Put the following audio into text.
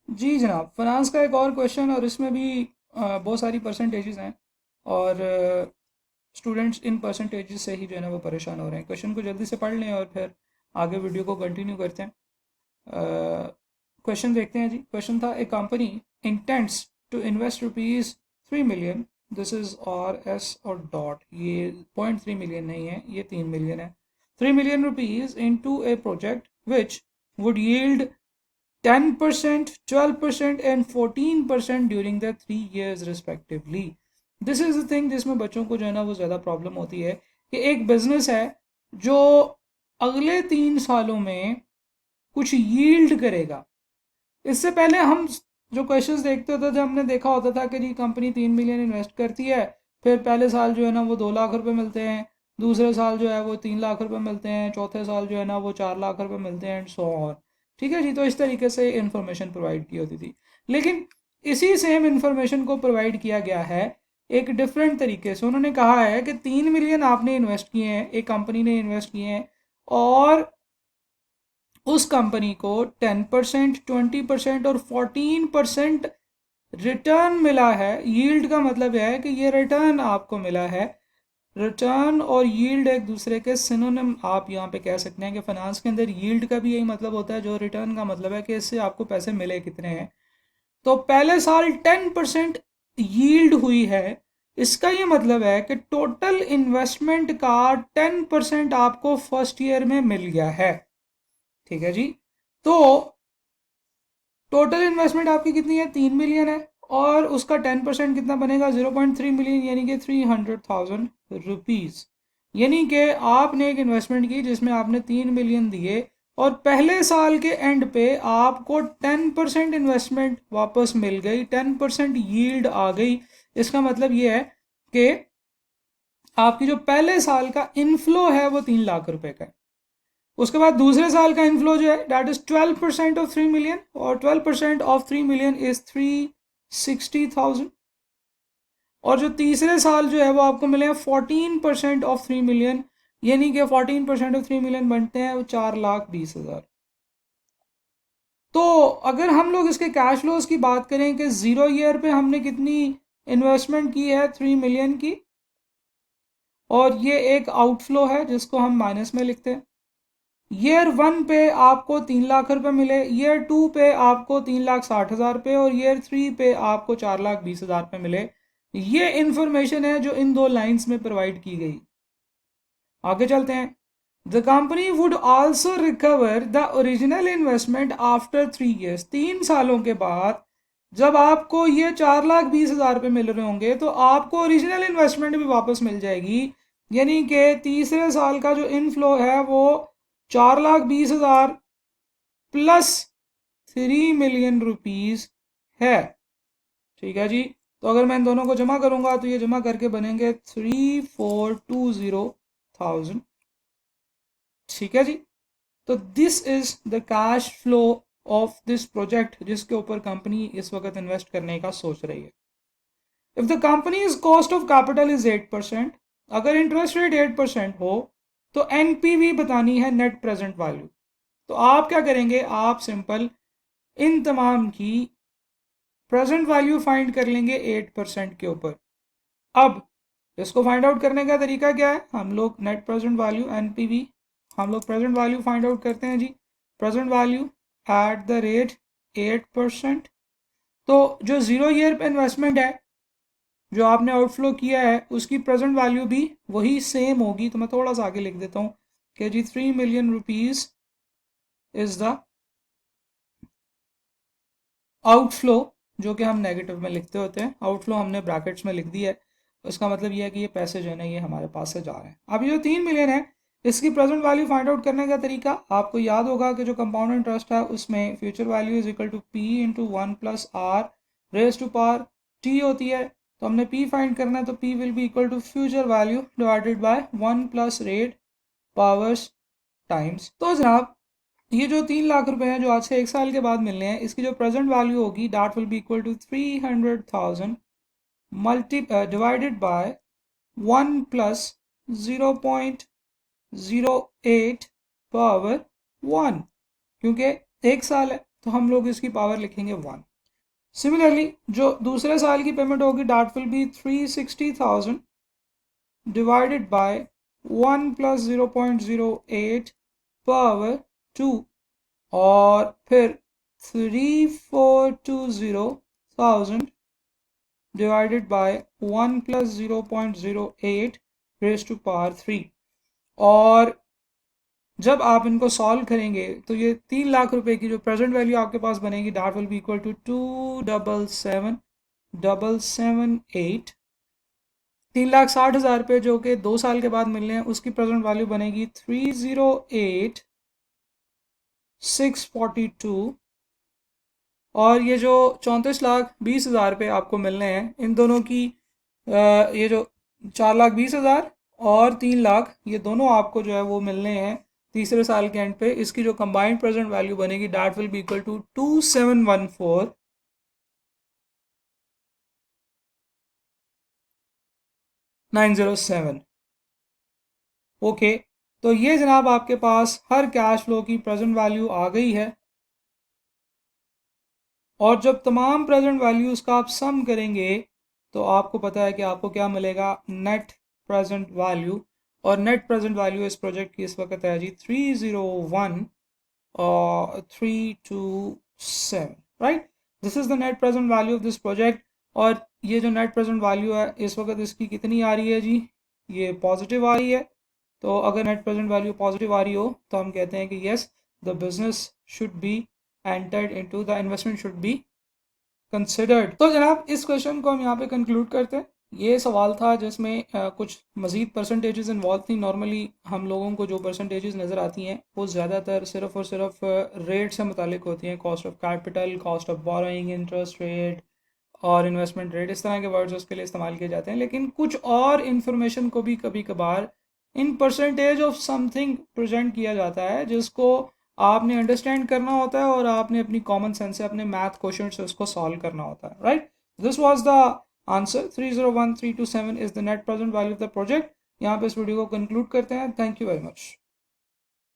जी जनाब, फाइनेंस का एक और क्वेश्चन, और इसमें भी बहुत सारी परसेंटेजेस हैं, और स्टूडेंट्स इन परसेंटेजेस से ही जो है ना वो परेशान हो रहे हैं। क्वेश्चन को जल्दी से पढ़ लें और फिर आगे वीडियो को कंटिन्यू करते हैं। क्वेश्चन देखते हैं जी। क्वेश्चन था, a company intents to invest ₹3 million, this is और एस और डॉट, ये 0.3 मिलियन नहीं है, ये 3 मिलियन है। ₹3 million into a project which would yield 10%, 12% and 14% during the 3 years respectively. This is the thing जिसमें बच्चों को जो है ना वो ज़्यादा प्रॉब्लम होती है कि एक बिजनेस है जो अगले 3 सालों में कुछ यील्ड करेगा। इससे पहले हम जो क्वेश्चंस देखते होते थे, हमने देखा होता था कि जी कंपनी 3 मिलियन इन्वेस्ट करती है, फिर पहले साल जो है ना वो 2 लाख रुपए मिलते हैं, दूसरे साल जो है वो 3 लाख रुपए मिलते हैं, चौथे साल जो है ना वो 4 लाख रुपए मिलते हैं, एंड सो ऑन। ठीक है जी, तो इस तरीके से इंफॉर्मेशन प्रोवाइड की होती थी। लेकिन इसी सेम इंफॉर्मेशन को प्रोवाइड किया गया है एक डिफरेंट तरीके से। उन्होंने कहा है कि 3 मिलियन आपने इन्वेस्ट किए हैं, एक कंपनी ने इन्वेस्ट किए हैं, और उस कंपनी को 10%, 20% और 14% रिटर्न मिला है। यील्ड का मतलब है कि ये रिटर्न आपको मिला है। रिटर्न और यील्ड एक दूसरे के सिनोनिम आप यहाँ पे कह सकते हैं कि फाइनेंस के अंदर यील्ड का भी यही मतलब होता है जो रिटर्न का मतलब है कि इससे आपको पैसे मिले कितने हैं। तो पहले साल 10% यील्ड हुई है, इसका ये मतलब है कि टोटल इन्वेस्टमेंट का 10% आपको फर्स्ट ईयर में मिल गया है। ठीक है जी। तो टोटल इन्वेस्टमेंट आपकी कितनी है? 3 मिलियन है, और उसका 10% कितना बनेगा? 0.3 मिलियन, यानी कि 300,000 रुपीज़। यानी कि आपने एक इन्वेस्टमेंट की जिसमें आपने 3 मिलियन दिए, और पहले साल के एंड पे आपको 10% इन्वेस्टमेंट वापस मिल गई, 10% यील्ड आ गई। इसका मतलब ये है कि आपकी जो पहले साल का इनफ्लो है वो 3 लाख रुपए का है। उसके बाद दूसरे साल का इनफ्लो जो है दैट इज 12% ऑफ 3 मिलियन, और 12% ऑफ 3 मिलियन इज 360,000। और जो तीसरे साल जो है वो आपको मिले 14% ऑफ 3 मिलियन, यानी कि 14% ऑफ 3 मिलियन बनते हैं वो 4,20,000। तो अगर हम लोग इसके कैश फ्लोज की बात करें कि जीरो ईयर पे हमने कितनी इन्वेस्टमेंट की है 3 मिलियन की, और ये एक आउटफ्लो है जिसको हम माइनस में लिखते हैं। ईयर 1 पे आपको 3 लाख रुपए मिले, ईयर 2 पे आपको 3,60,000 रुपये, और ईयर 3 पे आपको 4,20,000 रुपये मिले। ये इंफॉर्मेशन है जो इन दो लाइंस में प्रोवाइड की गई। आगे चलते हैं। The company would also recover the original investment after 3 years. 3 सालों के बाद जब आपको ये 4,20,000 रुपये मिल रहे होंगे तो आपको ओरिजिनल इन्वेस्टमेंट भी वापस मिल जाएगी। यानी कि तीसरे साल का जो इनफ्लो है वो 4,20,000 प्लस 3 मिलियन रुपीज है। ठीक है जी। तो अगर मैं इन दोनों को जमा करूंगा तो ये जमा करके बनेंगे 3,420,000। ठीक है जी। तो this is the cash flow of this project जिसके ऊपर कंपनी इस वक्त इन्वेस्ट करने का सोच रही है। If the company is cost of capital is 8%, अगर इंटरेस्ट रेट 8% हो तो एनपीवी बतानी है, नेट प्रेजेंट वैल्यू। तो आप क्या करेंगे? आप सिंपल इन तमाम की प्रेजेंट वैल्यू फाइंड कर लेंगे 8% के ऊपर। अब इसको फाइंड आउट करने का तरीका क्या है? हम लोग नेट प्रेजेंट वैल्यू एनपीवी, हम लोग प्रेजेंट वैल्यू फाइंड आउट करते हैं जी। Present value at the rate 8%। तो जो जीरो ईयर पे इन्वेस्टमेंट है जो आपने आउटफ्लो किया है उसकी प्रेजेंट वैल्यू भी वही सेम होगी। तो मैं थोड़ा सा आगे लिख देता हूँ कि जी 3 million rupees is the outflow, जो कि हम नेगेटिव में लिखते होते हैं। आउटफ्लो हमने ब्रैकेट्स में लिख दिया है, उसका मतलब ये है कि ये पैसे जो है ना ये हमारे पास से जा रहे हैं। अब ये जो 3 मिलियन है इसकी प्रेजेंट वैल्यू फाइंड आउट करने का तरीका आपको याद होगा कि जो कंपाउंड इंटरेस्ट है उसमें future value is equal to P into 1+r raise to power T होती है। तो हमने पी फाइंड करना है, तो P will be equal to future value divided by 1+रेट पावर्स टाइम्स। तो जनाब ये जो 3 लाख रुपए हैं जो आज से 1 साल के बाद मिलने हैं, इसकी जो प्रेजेंट वैल्यू होगी that will be equal to 300,000 multi divided by 1+0.08 power 1, क्योंकि 1 साल है तो हम लोग इसकी पावर लिखेंगे 1। सिमिलरली जो दूसरे साल की पेमेंट होगी that will B 360,000 divided by 1 plus 0.08 power 2 और फिर 3420,000 divided by 1 plus 0.08 raised to power 3। और जब आप इनको सॉल्व करेंगे तो ये 3 लाख रुपए की जो प्रेजेंट वैल्यू आपके पास बनेगी that will be equal to 277,778। 3,60,000 रुपये जो कि 2 साल के बाद मिलने हैं उसकी प्रेजेंट वैल्यू बनेगी 308,642। और ये जो 34,20,000 रुपये आपको मिलने हैं इन दोनों की ये जो 4,20,000 और 3 लाख ये दोनों आपको जो है वो मिलने हैं तीसरे साल के एंड पे। इसकी जो कंबाइंड प्रेजेंट वैल्यू बनेगी that will be equal to 2,714,907। Okay, तो ये जनाब आपके पास हर कैश फ्लो की प्रेजेंट वैल्यू आ गई है। और जब तमाम प्रेजेंट वैल्यूज़ का आप सम करेंगे तो आपको पता है कि आपको क्या मिलेगा, नेट प्रेजेंट वैल्यू। और नेट प्रेजेंट वैल्यू इस प्रोजेक्ट की इस वक्त है जी 301,327, right. This is the net present value of this project. और ये जो नेट प्रेजेंट वैल्यू है इस वक्त इसकी कितनी आ रही है जी, ये पॉजिटिव आ रही है। तो अगर नेट प्रेजेंट वैल्यू पॉजिटिव आ रही हो तो हम कहते हैं कि yes the business should be entered into, the investment should be considered. तो जनाब इस क्वेश्चन को हम यहाँ पे कंक्लूड करते हैं। ये सवाल था जिसमें कुछ मज़ीद परसेंटेजेस इन्वॉल्व थी। नॉर्मली हम लोगों को जो परसेंटेजेस नज़र आती हैं वो ज़्यादातर सिर्फ और सिर्फ रेट से मुतालिक होती हैं, cost of capital, cost of borrowing, interest rate और इन्वेस्टमेंट रेट, इस तरह के वर्ड्स उसके लिए इस्तेमाल किए जाते हैं। लेकिन कुछ और इन्फॉर्मेशन को भी कभी कभार in percentage of something present किया जाता है जिसको आपने अंडरस्टैंड करना होता है और आपने अपनी कॉमन सेंस से अपने मैथ क्वेश्चन से उसको सॉल्व करना होता है, right. This was the answer. 301,327 is the net present value of the project. यहाँ पे इस वीडियो को कंक्लूड करते हैं। Thank you very much.